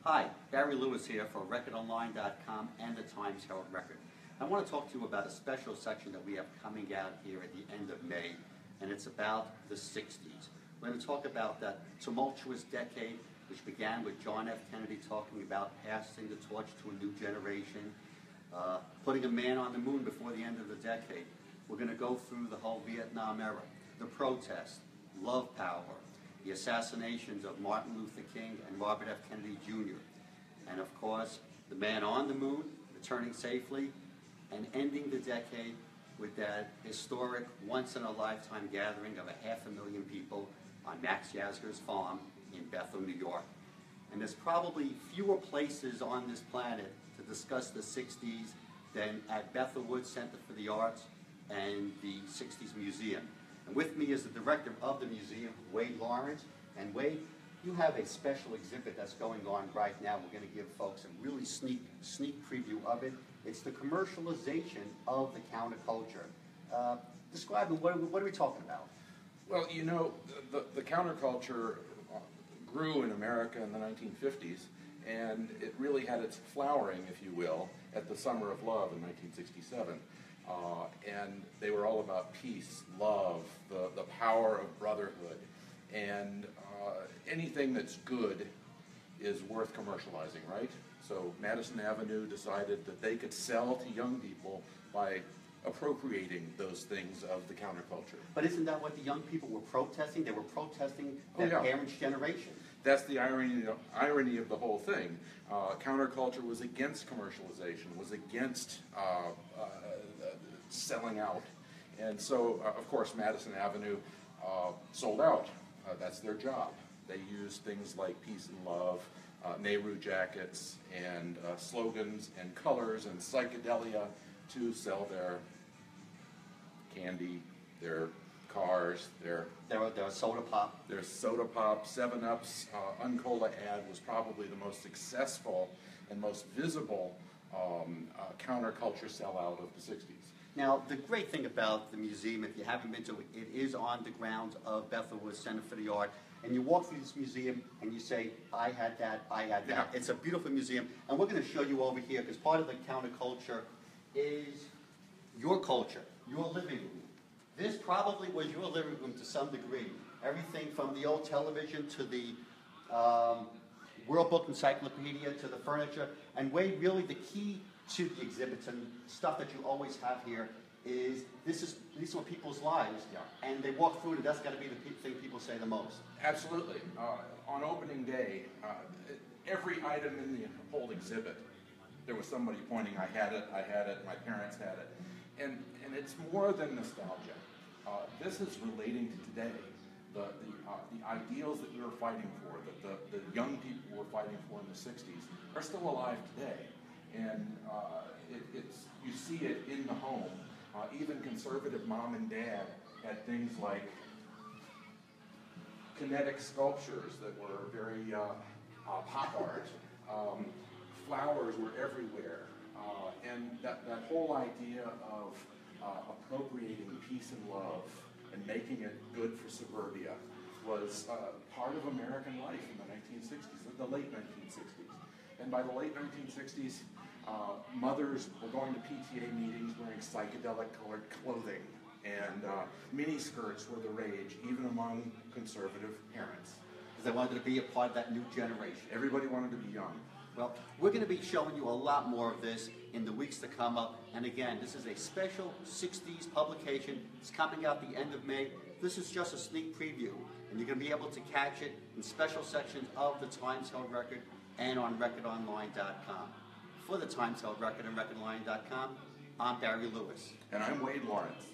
Hi, Barry Lewis here for recordonline.com and the Times Herald-Record. I want to talk to you about a special section that we have coming out here at the end of May, and it's about the 60s. We're going to talk about that tumultuous decade which began with John F. Kennedy talking about passing the torch to a new generation, putting a man on the moon before the end of the decade. We're going to go through the whole Vietnam era, the protests, love power, the assassinations of Martin Luther King and Robert F. Kennedy Jr., and of course, the man on the moon, returning safely, and ending the decade with that historic, once-in-a-lifetime gathering of 500,000 people on Max Yasgur's farm in Bethel, New York. And there's probably fewer places on this planet to discuss the 60s than at Bethel Woods Center for the Arts and the 60s Museum. And with me is the director of the museum, Wade Lawrence. And Wade, you have a special exhibit that's going on right now. We're going to give folks a really sneak preview of it. It's the commercialization of the counterculture. Describe it. What are we talking about? Well, you know, the counterculture grew in America in the 1950s, and it really had its flowering, if you will, at the Summer of Love in 1967. And they were all about peace, love, the power of brotherhood, and anything that's good is worth commercializing, right? So Madison Avenue decided that they could sell to young people by appropriating those things of the counterculture. But isn't that what the young people were protesting? They were protesting their parents' generation. That's the irony of the whole thing. Counterculture was against commercialization, was against selling out. And so, of course, Madison Avenue sold out. That's their job. They used things like peace and love, Nehru jackets, and slogans, and colors, and psychedelia to sell their candy, their cars, their soda pop. Their soda pop, 7-Up's Uncola ad was probably the most successful and most visible counterculture sellout of the 60s. Now, the great thing about the museum, if you haven't been to it, it is on the grounds of Bethel Woods Center for the Art. And you walk through this museum and you say, I had that, I had that. Yeah. It's a beautiful museum. And we're going to show you over here, because part of the counterculture is your culture, your living room. This probably was your living room to some degree. Everything from the old television to the World Book Encyclopedia to the furniture. And Wade, really the key to the exhibits and stuff that you always have here is these are people's lives, and they walk through it, and that's got to be the thing people say the most. Absolutely. On opening day, every item in the whole exhibit, there was somebody pointing, I had it, my parents had it. And it's more than nostalgia. This is relating to today. The ideals that we were fighting for, that the young people were fighting for in the 60s, are still alive today. And you see it in the home. Even conservative mom and dad had things like kinetic sculptures that were very pop art. Flowers were everywhere. And that whole idea of appropriating peace and love and making it good for suburbia was part of American life in the 1960s, the late 1960s. And by the late 1960s, mothers were going to PTA meetings wearing psychedelic-colored clothing, and miniskirts were the rage, even among conservative parents. Because they wanted to be a part of that new generation. Everybody wanted to be young. Well, we're going to be showing you a lot more of this in the weeks to come up. And again, this is a special 60s publication. It's coming out the end of May. This is just a sneak preview, and you're going to be able to catch it in special sections of the Times Herald-Record and on recordonline.com. For the Times Herald-Record and recordonline.com, I'm Barry Lewis. And I'm Wade Lawrence.